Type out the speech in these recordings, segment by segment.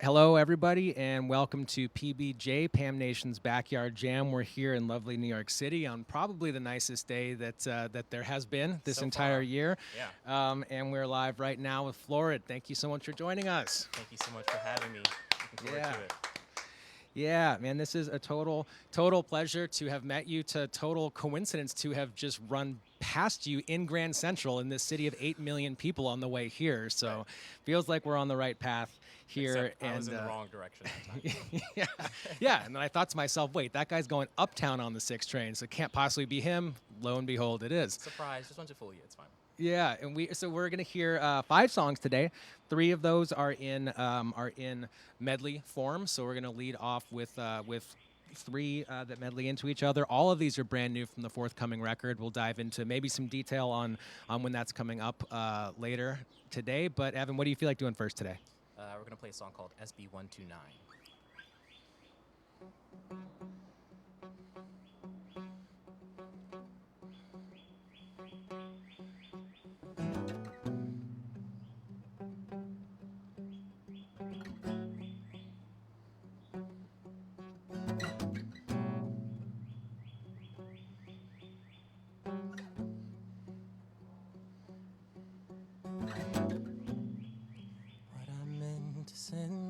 Hello, everybody, and welcome to PBJ, Pamnation's Backyard Jam. We're here in lovely New York City on probably the nicest day that there has been this entire year. Yeah. And we're live right now with Florid. Thank you so much for joining us. Thank you so much for having me. Looking forward to it. Yeah, man, this is a total pleasure to have met you, to total coincidence to have just run past you in Grand Central in this city of 8 million people on the way here. So feels like we're on the right path here. Except I was in the wrong direction that time. yeah. And then I thought to myself, wait, that guy's going uptown on the 6 train, so it can't possibly be him. Lo and behold, it is. Surprise, just wanted to fool you, it's fine. Yeah, and we're gonna hear 5 songs today. 3 of those are in medley form. So we're gonna lead off with 3 that medley into each other. All of these are brand new from the forthcoming record. We'll dive into maybe some detail on when that's coming up later today. But Evan, what do you feel like doing first today? We're gonna play a song called SB129.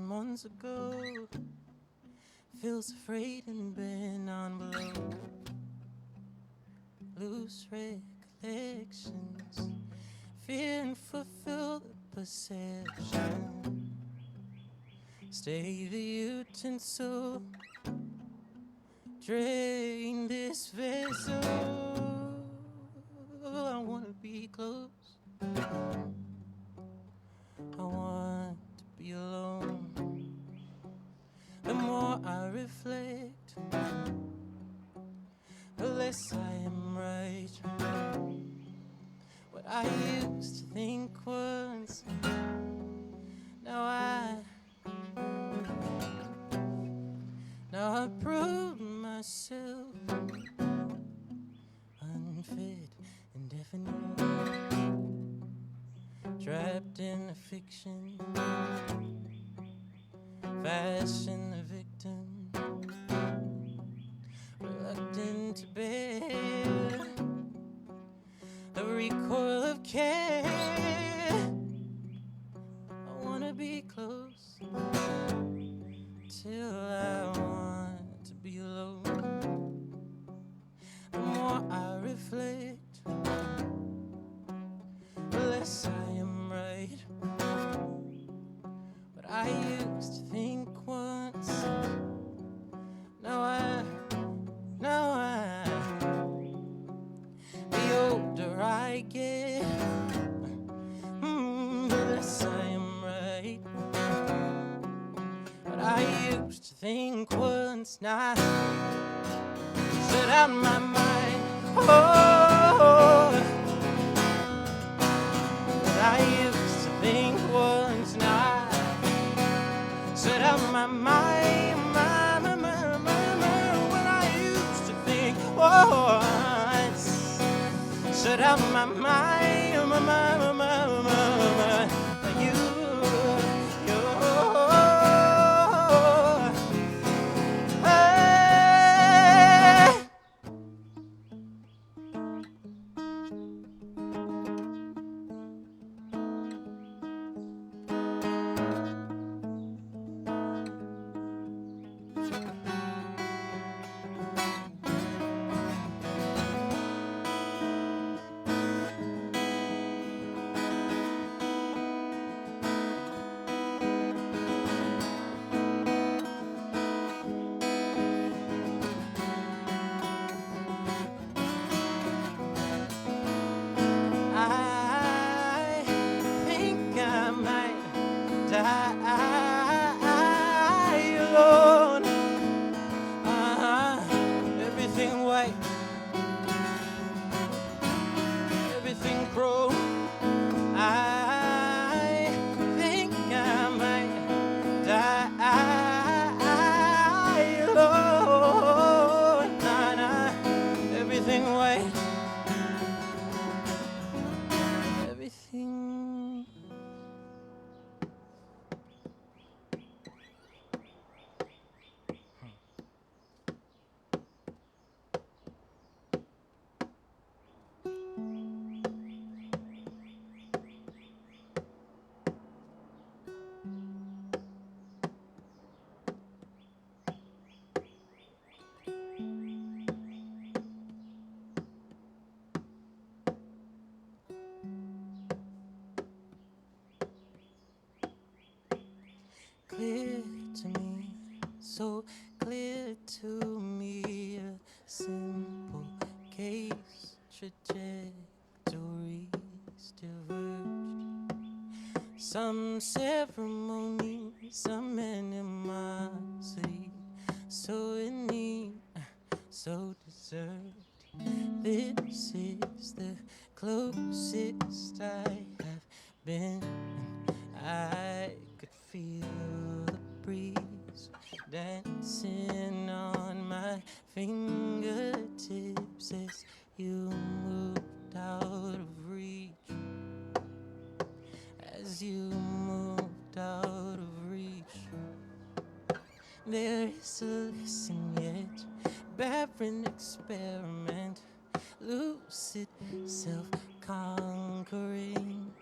Months ago, feels afraid and been on below. Loose recollections, fear and fulfill the perception. Stay the utensil, drain this vessel. I wanna be close. I want to be alone. The more I reflect, the less I am right. What I used to think once, now I prove myself unfit, indefinite, trapped in a fiction. Fashion the victim, reluctant to bear the recoil of care. I wanna be close till I want to be alone. The more I reflect, the less I am right. But I used to think once, now I, the older I get, the less I am right. But I used to think once, now I shut out my mind. Oh, but I used to think once, now shut out my mind, when I used to think once. Shut out my mind, you. clear to me, so clear to me. A simple case, trajectories diverged. Some ceremony, some animosity, so in need, so deserved. This is the closest I have been. I could feel the breeze dancing on my fingertips as you moved out of reach. As you moved out of reach, there is a lesson yet, barren experiment, lucid self-conquering.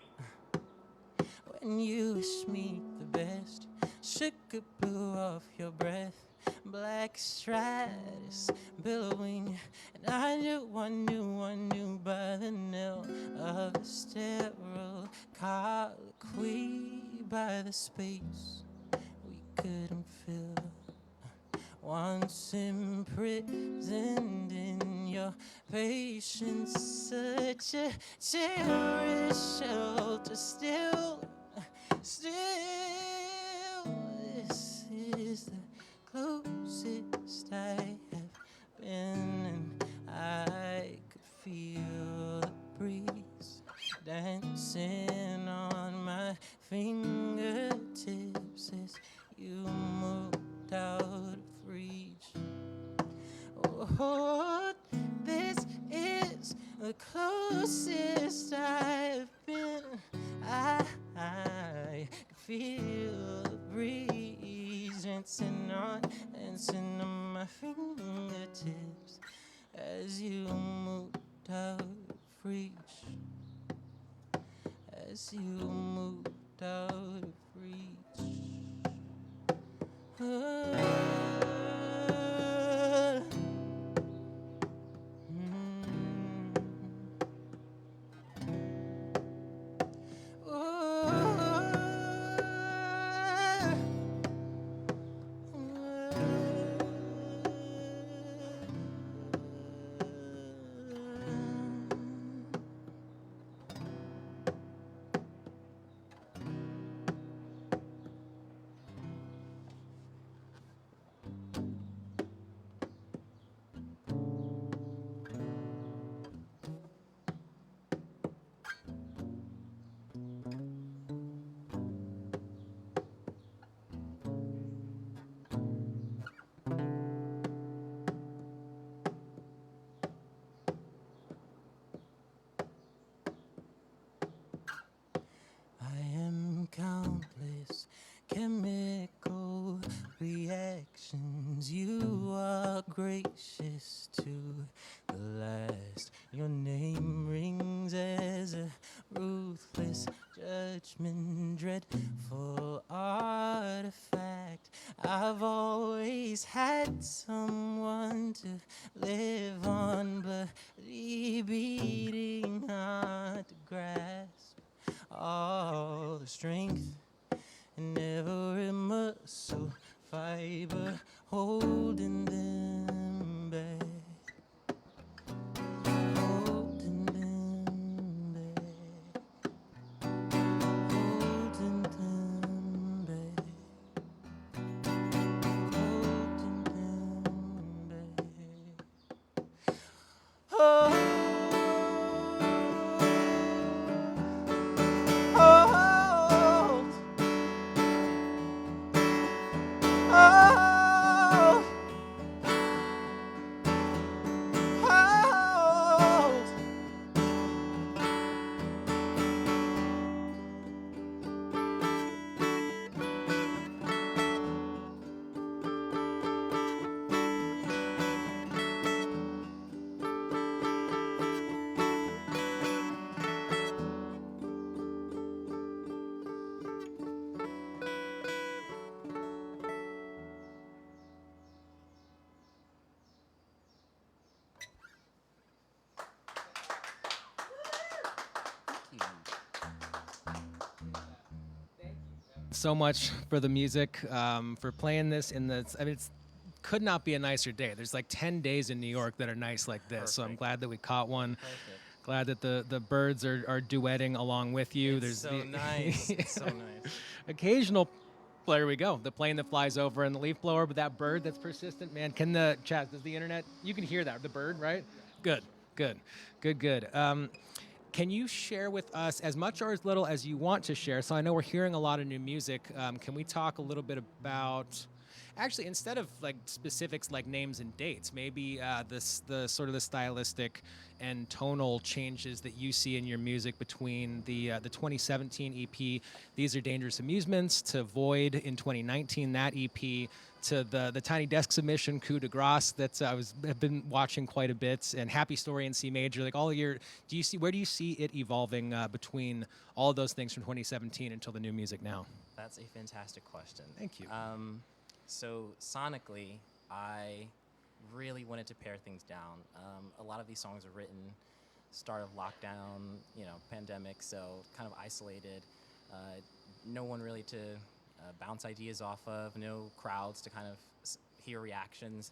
When you wish me the best, sugar blew off your breath, black stratus billowing, and I knew by the knell of a sterile colloquy, by the space we couldn't fill. Once imprisoned in your patience, such a cherished shelter. Still, this is the closest I have been, and I could feel the breeze dancing on my fingertips as you moved out of reach. Oh, this is the closest I've been. I can feel the breeze dancing on my fingertips as you moved out of reach. As you moved out of reach. I am countless chemical reactions. You are gracious to the last. Your name rings as a ruthless judgment, dreadful artifact. I've always had someone to live on, bloody beating heart to grasp all the strength in every muscle fiber holding them back, holding them back, holding them back, holding them so much for the music, for playing this in the. I mean, it's could not be a nicer day. There's like 10 days in New York that are nice like this. So I'm Perfect. glad that we caught one. Perfect. Glad that the birds are duetting along with you. It's so nice. It's so nice. Occasional. There we go. The plane that flies over and the leaf blower, but that bird that's persistent, man. Can the Chaz? Does the internet? You can hear that. The bird, right? Good. Good. Good. Good. Can you share with us as much or as little as you want to share? So I know we're hearing a lot of new music. Can we talk a little bit about, actually, instead of like specifics like names and dates, maybe the sort of the stylistic and tonal changes that you see in your music between the 2017 EP, These Are Dangerous Amusements, to Void in 2019, that EP, to the Tiny Desk submission, Coup de Grace, that have been watching quite a bit, and Happy Story in C Major, like all of your, where do you see it evolving between all of those things from 2017 until the new music now? That's a fantastic question. Thank you. So sonically, I really wanted to pare things down. A lot of these songs are written start of lockdown, pandemic, so kind of isolated. No one really to bounce ideas off of, no crowds to kind of hear reactions.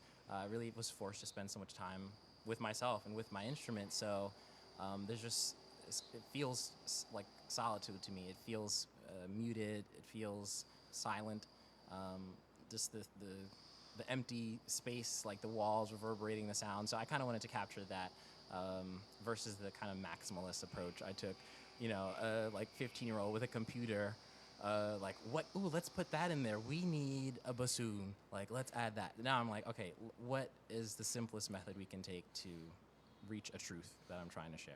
Really was forced to spend so much time with myself and with my instrument. So there's just, it feels like solitude to me. It feels muted. It feels silent. Just the empty space, like the walls reverberating the sound. So I kind of wanted to capture that versus the kind of maximalist approach I took. Like 15-year-old with a computer, like what? Ooh, let's put that in there. We need a bassoon. Like let's add that. Now I'm like, okay, what is the simplest method we can take to reach a truth that I'm trying to share?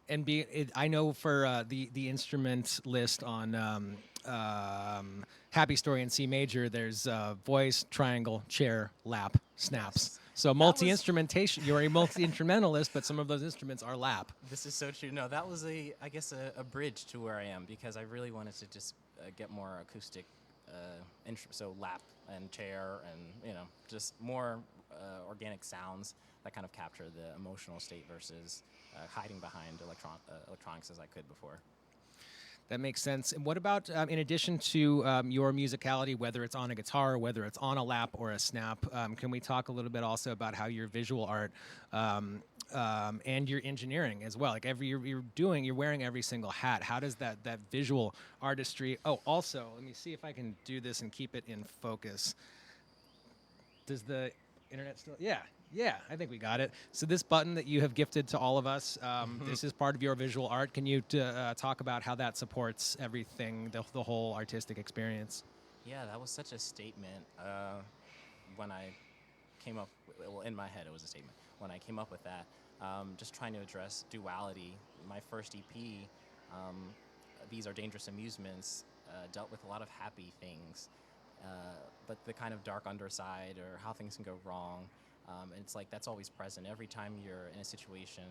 And I know for the instrument list on Happy Story in C Major, there's voice, triangle, chair, lap, snaps. So multi-instrumentation. You're a multi-instrumentalist, but some of those instruments are lap. This is so true. No, that was I guess a bridge to where I am, because I really wanted to just get more acoustic, so lap and chair and just more organic sounds that kind of capture the emotional state versus hiding behind electronics as I could before. That makes sense. And what about, in addition to your musicality, whether it's on a guitar, whether it's on a lap or a snap, can we talk a little bit also about how your visual art and your engineering as well? Like you're wearing every single hat. How does that visual artistry? Oh, also, let me see if I can do this and keep it in focus. Does the internet still? Yeah, I think we got it. So this button that you have gifted to all of us, this is part of your visual art. Can you talk about how that supports everything, the whole artistic experience? Yeah, that was such a statement when I came up, well, in my head it was a statement. When I came up with that, just trying to address duality. My first EP, These Are Dangerous Amusements, dealt with a lot of happy things, but the kind of dark underside or how things can go wrong. And it's like that's always present. Every time you're in a situation,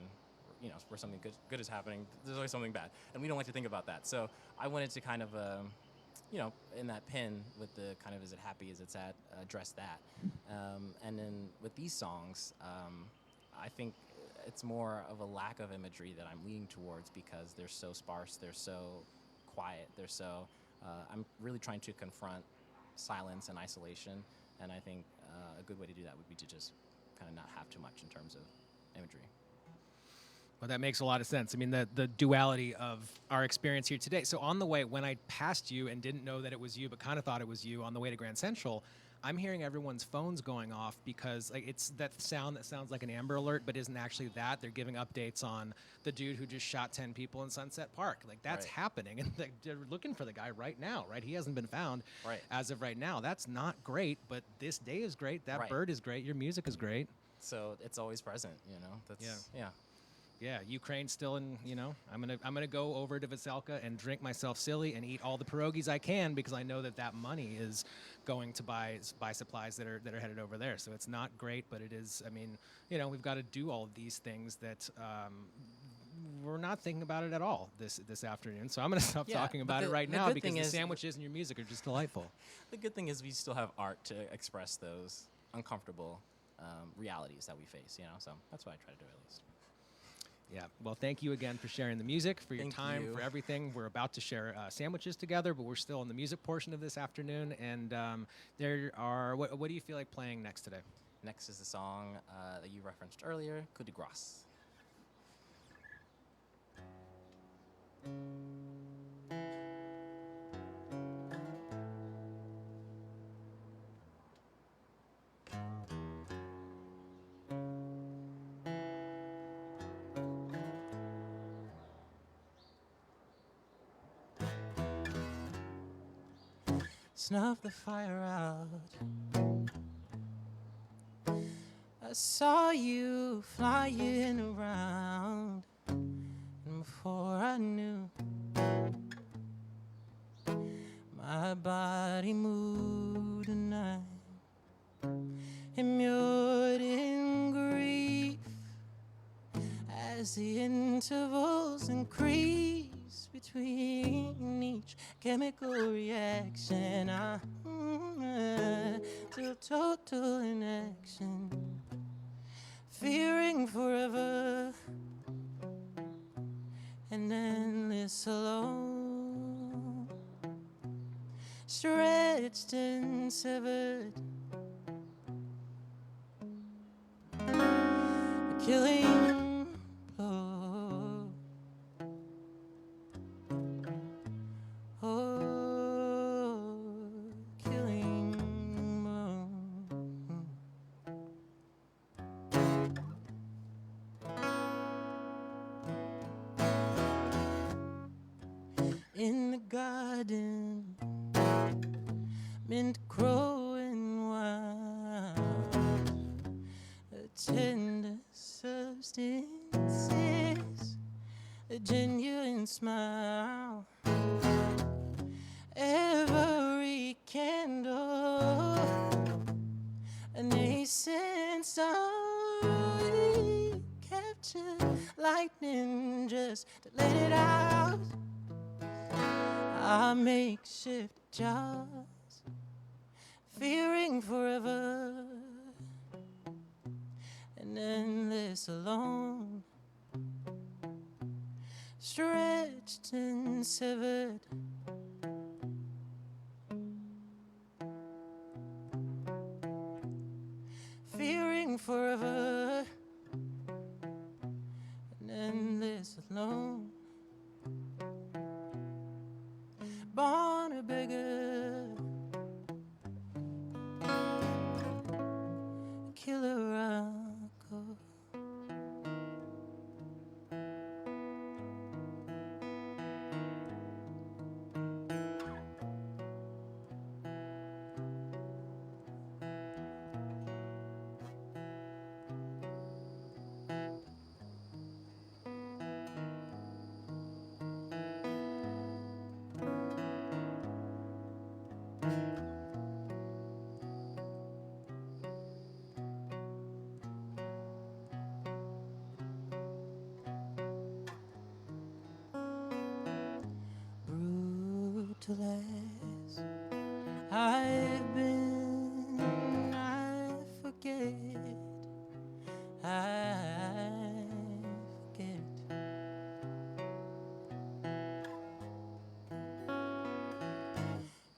where something good is happening, there's always something bad, and we don't like to think about that. So I wanted to kind of, in that pin with the kind of is it happy as it's at, address that. And then with these songs, I think it's more of a lack of imagery that I'm leaning towards because they're so sparse, they're so quiet, they're so. I'm really trying to confront silence and isolation, and I think a good way to do that would be to just kind of not have too much in terms of imagery. Well, that makes a lot of sense. I mean, the duality of our experience here today. So on the way, when I passed you and didn't know that it was you, but kind of thought it was you on the way to Grand Central, I'm hearing everyone's phones going off because like it's that sound that sounds like an Amber Alert, but isn't actually that. They're giving updates on the dude who just shot 10 people in Sunset Park. Like that's happening, and they're looking for the guy right now, right? He hasn't been found as of right now. That's not great, but this day is great. That bird is great. Your music is great. So it's always present, That's Yeah, Ukraine still in, I'm gonna go over to Veselka and drink myself silly and eat all the pierogies I can because I know that money is going to buy supplies that are headed over there. So it's not great, but it is. I mean, we've got to do all of these things that we're not thinking about it at all this afternoon. So I'm gonna stop talking about it right now because the sandwiches and your music are just delightful. The good thing is we still have art to express those uncomfortable realities that we face. So that's what I try to do at least. Yeah. Well, thank you again for sharing the music, for your Thank time, you. for everything. We're about to share sandwiches together, but we're still in the music portion of this afternoon. And there are, what do you feel like playing next today? Next is the song that you referenced earlier, Coup de Grace. Snuff the fire out. I saw you flying around, and before I knew, my body moved tonight, immured in grief, as the intervals increase between each chemical reaction. Till total inaction, fearing forever and endless alone, stretched and severed, a killing blow. Oh, killing blow. In the garden, mint growing wild, a tender substance, a genuine smile, every candle, a nascent star, captured lightning just to let it out. Our makeshift jaws, fearing forever and endless alone, stretched and severed, fearing forever and endless alone, born a beggar, killer uncle. Brutalist I've been, I forget, I forget.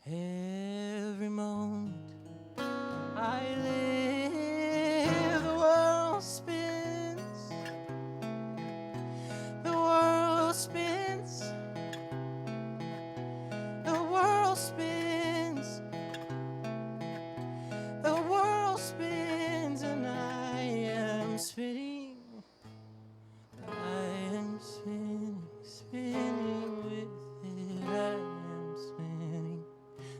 Every moment I live, the world spins, the world spins, the world spins, the world spins, and I am spinning, I am spinning, spinning with it, I am spinning,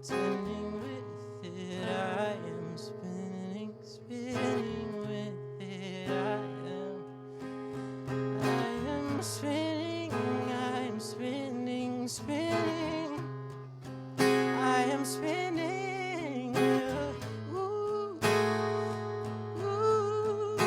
spinning with it, I am spinning, spinning with it, I am spinning, I am spinning, spinning, I am spinning, ooh, ooh.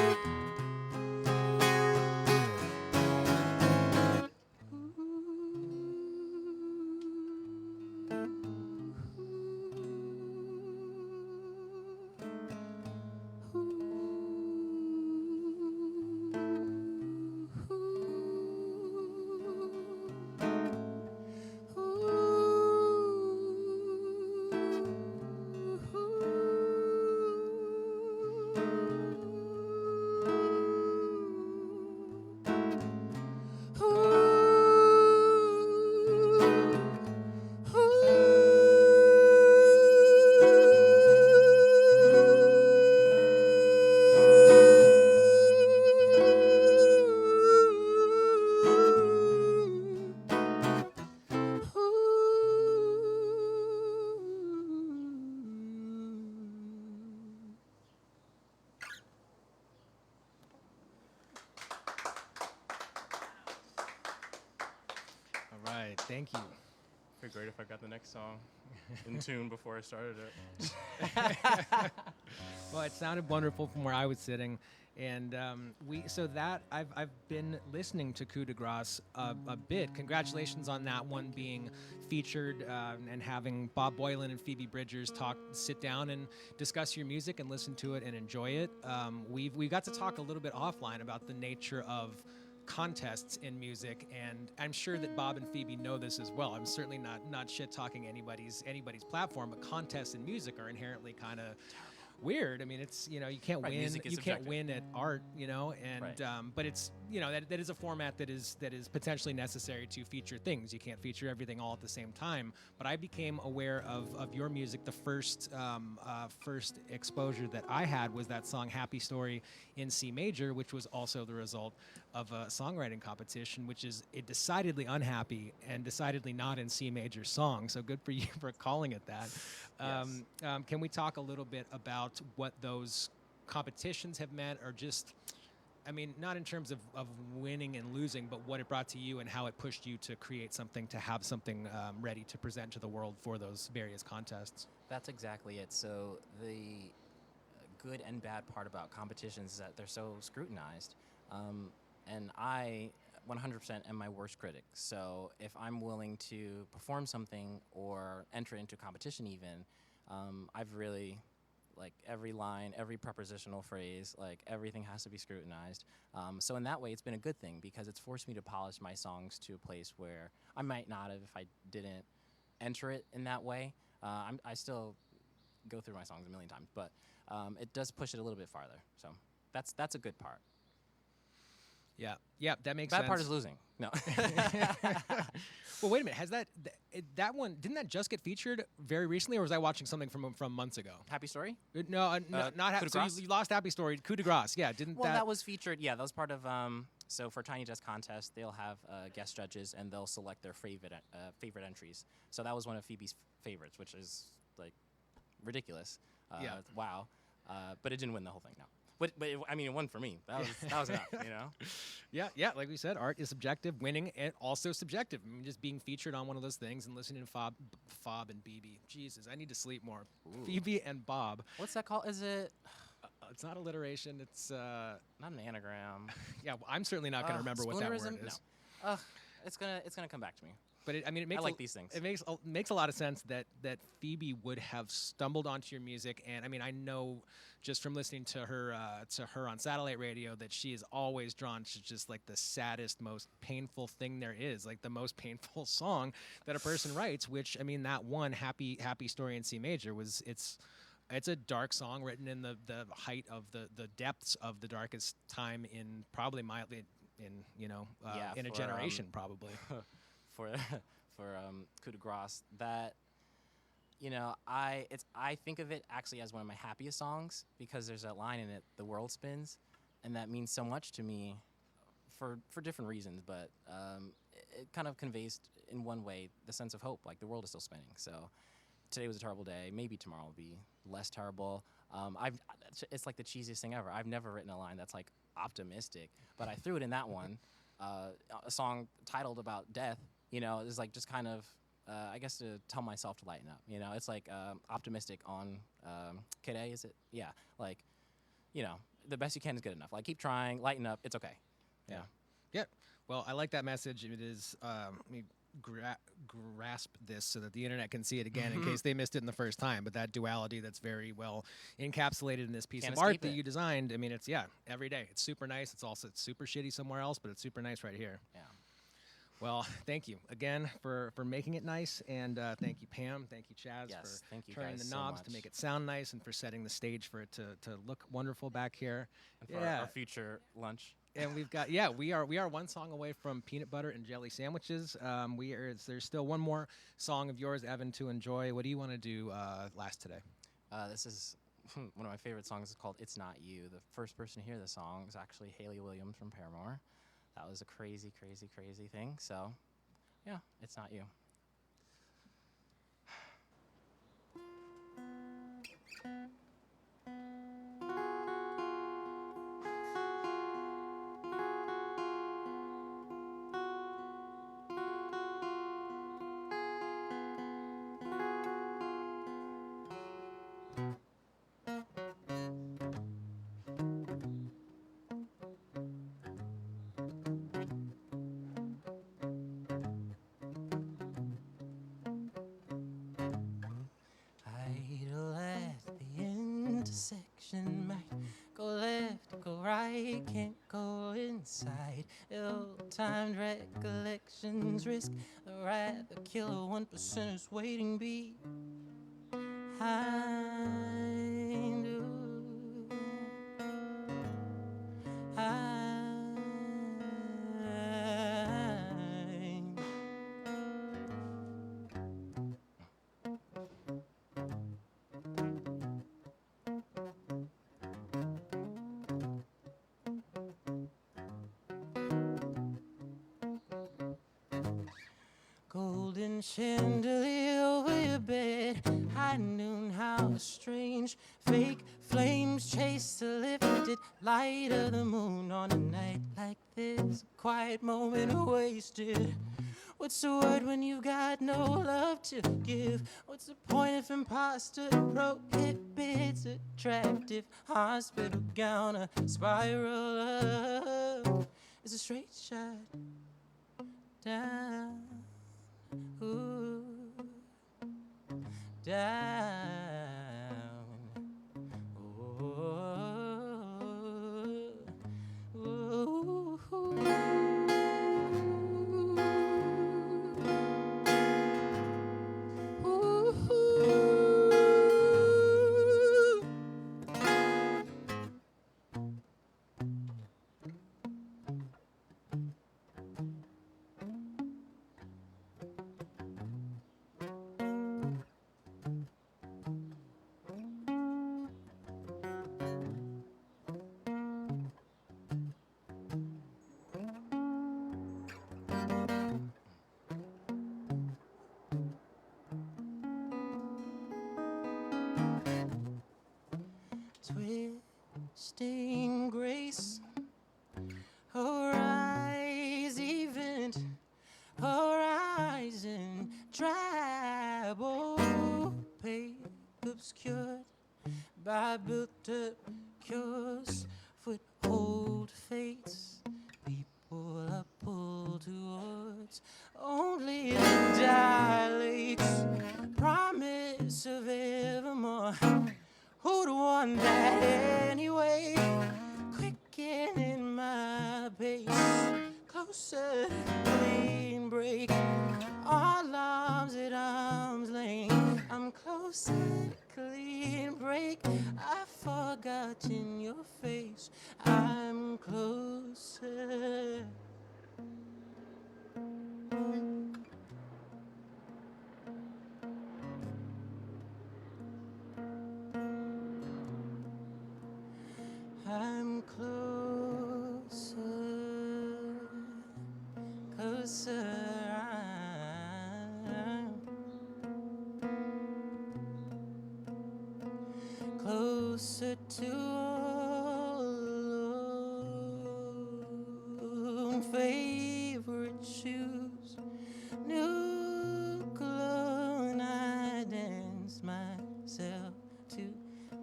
right. Thank you. It'd be great if I got the next song in tune before I started it. Well, it sounded wonderful from where I was sitting, and I've been listening to Coup de Grace a bit. Congratulations on that one being featured and having Bob Boylan and Phoebe Bridgers sit down and discuss your music and listen to it and enjoy it. We got to talk a little bit offline about the nature of contests in music, and I'm sure that Bob and Phoebe know this as well. I'm certainly not shit talking anybody's platform, but contests in music are inherently kind of weird. I mean, it's, you can't Right, win. music is You can't subjective. win at art, and Right. but it's that is a format that is potentially necessary to feature things. You can't feature everything all at the same time. But I became aware of your music. The first exposure that I had was that song "Happy Story" in C major, which was also the result of a songwriting competition, which is a decidedly unhappy and decidedly not in C major song. So good for you for calling it that. Can we talk a little bit about what those competitions have meant, or just, I mean, not in terms of winning and losing, but what it brought to you and how it pushed you to create something, to have something ready to present to the world for those various contests? That's exactly it. So the good and bad part about competitions is that they're so scrutinized. And I 100% am my worst critic. So if I'm willing to perform something or enter into competition even, I've really, like, every line, every prepositional phrase, like, everything has to be scrutinized. So in that way, it's been a good thing because it's forced me to polish my songs to a place where I might not have if I didn't enter it in that way. I still go through my songs a million times, but it does push it a little bit farther. So that's a good part. Yeah, that makes sense. Bad part is losing. No. Well, wait a minute. Has that one, didn't that just get featured very recently, or was I watching something from months ago? Happy Story? No, not Coup Happy. de So Grace? you lost Happy Story. Coup de Grace. Yeah, didn't Well, that was featured. Yeah, that was part of. So for Tiny Desk contest, they'll have guest judges and they'll select their favorite entries. So that was one of Phoebe's favorites, which is like ridiculous. Yeah. Wow. But it didn't win the whole thing. No. But I mean, it won for me. That was enough. Yeah. Like we said, art is subjective. Winning and also subjective. I mean, just being featured on one of those things and listening to Fob and BB. Jesus, I need to sleep more. Ooh. Phoebe and Bob. What's that called? Is it? It's not alliteration. It's Not an anagram. yeah. Well, I'm certainly not going to remember what that word Spoonerism? is. No. It's gonna come back to me. But it I like these things. It makes a lot of sense that Phoebe would have stumbled onto your music, and I mean, I know just from listening to her on satellite radio that she is always drawn to just like the saddest, most painful thing there is, like the most painful song that a person writes. Which, I mean, that one Happy Story in C major it's a dark song written in the height of the depths of the darkest time in probably in a generation probably. for Coup de Grace, that I think of it actually as one of my happiest songs because there's that line in it, "The world spins," and that means so much to me for different reasons. But it kind of conveys in one way the sense of hope, like the world is still spinning. So today was a terrible day. Maybe tomorrow will be less terrible. It's like the cheesiest thing ever. I've never written a line that's like optimistic, but I threw it in that one. A song titled about death, is like just kind of, I guess, to tell myself to lighten up. It's like optimistic on today, is it? Yeah, like, the best you can is good enough. Like, keep trying, lighten up, it's okay. Yeah. Well, I like that message. It is. Let me grasp this so that the internet can see it again in case they missed it in the first time. But that duality that's very well encapsulated in this piece Can't of art escape that it. you designed. I mean, it's every day. It's super nice. It's super shitty somewhere else, but it's super nice right here. Yeah. Well, thank you again for making it nice, and thank you, Pam. Thank you, Chaz, Yes, for thank you turning guys the so knobs to much. make it sound nice, and for setting the stage for it to look wonderful back here. And for our future lunch. And we've got we are one song away from peanut butter and jelly sandwiches. There's still one more song of yours, Evan, to enjoy. What do you want to do last today? This is one of my favorite songs. It's called "It's Not You." The first person to hear the song is actually Haley Williams from Paramore. That was a crazy, crazy, crazy thing. So, yeah, "It's Not You." intersection. Might go left, go right, can't go inside. Ill-timed recollections risk the wrath. The killer 1%ers waiting behind. Golden chandelier over your bed. High noon, how strange. Fake flames chase the lifted light of the moon on a night like this. A quiet moment wasted. What's the word when you've got no love to give? What's the point if imposter prohibits attractive hospital gown? A spiral up is a straight shot down. Ooh, down. Ooh, ooh, ooh. Twisting grace, arise, event, horizon, drab, opaque, obscured by built-up cures, foothold fates, people are pulled towards, only it dilates, promise of evermore. Who'd want that anyway? Quickening my pace, closer to clean break. All arms at arm's length. I'm closer to clean break. I've forgotten your face. I'm closer. I'm closer, closer. I'm closer to own favorite shoes. New cologne, I dance myself to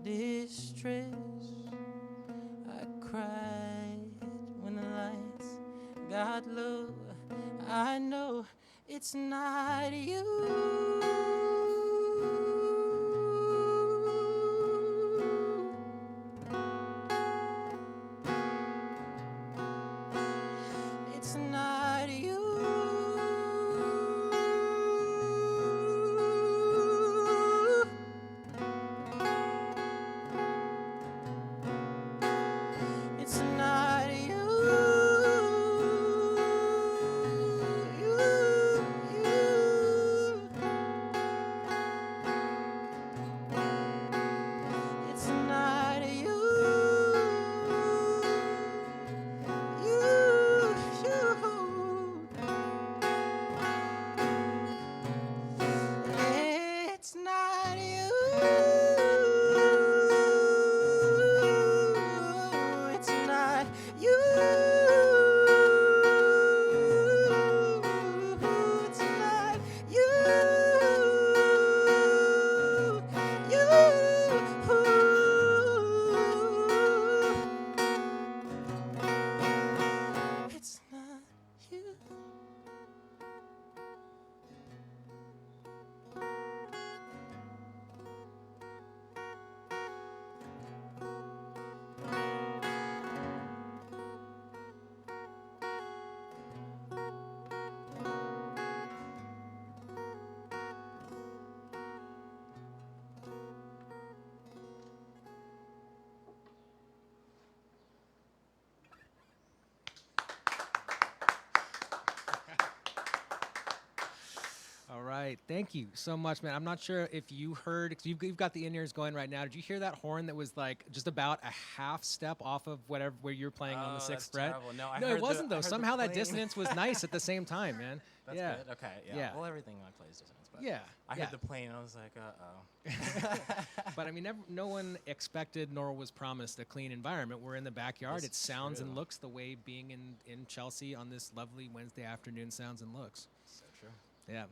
distress. I cried when the lights got low. I know it's not you. It's not you. It's not you. It's not you. It's not you. It's not you. It's not you. It's not you. right. Thank you so much, man. I'm not sure if you heard, because you've got the in-ears going right now. Did you hear that horn that was like just about a half step off of whatever where you're playing on the Oh, sixth that's fret? terrible. No, I No, heard it wasn't the, I though. heard the Somehow that plane. dissonance was nice at the same time, man. That's yeah. good. Okay. Yeah. Yeah. Well, everything I play is dissonance. But Yeah. I yeah. heard the plane and I was like, uh-oh. But I mean, no one expected nor was promised a clean environment. We're in the backyard. This It is sounds and true. looks the way being in Chelsea on this lovely Wednesday afternoon sounds and looks. So true. Yeah.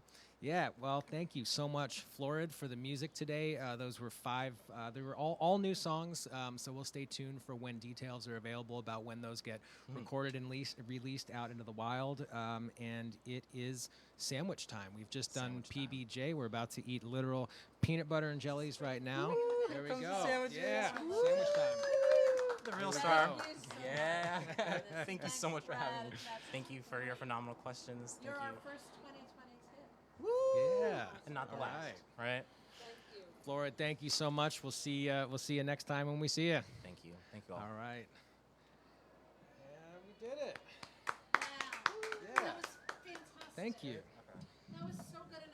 Yeah. Well, thank you so much, Florid, for the music today. Those were 5. They were all new songs. So we'll stay tuned for when details are available about when those get recorded and released out into the wild. And it is sandwich time. We've just done Sandwich time. PBJ. We're about to eat literal peanut butter and jellies right now. There we comes the go. sandwiches. Yeah. Sandwich time. The real we star. go. Thank you so Yeah. much for this. Thank you Thanks, so much for having me. Brad. Thank you for your phenomenal questions. You're Thank our you. first 2020 tip. Yeah. And not the All last. Right. Thank you. Florid, thank you so much. We'll see you next time when we see you. Thank you. Thank you all. All right. And we did it. Wow. Yeah. That was fantastic. Thank you. That was so good. And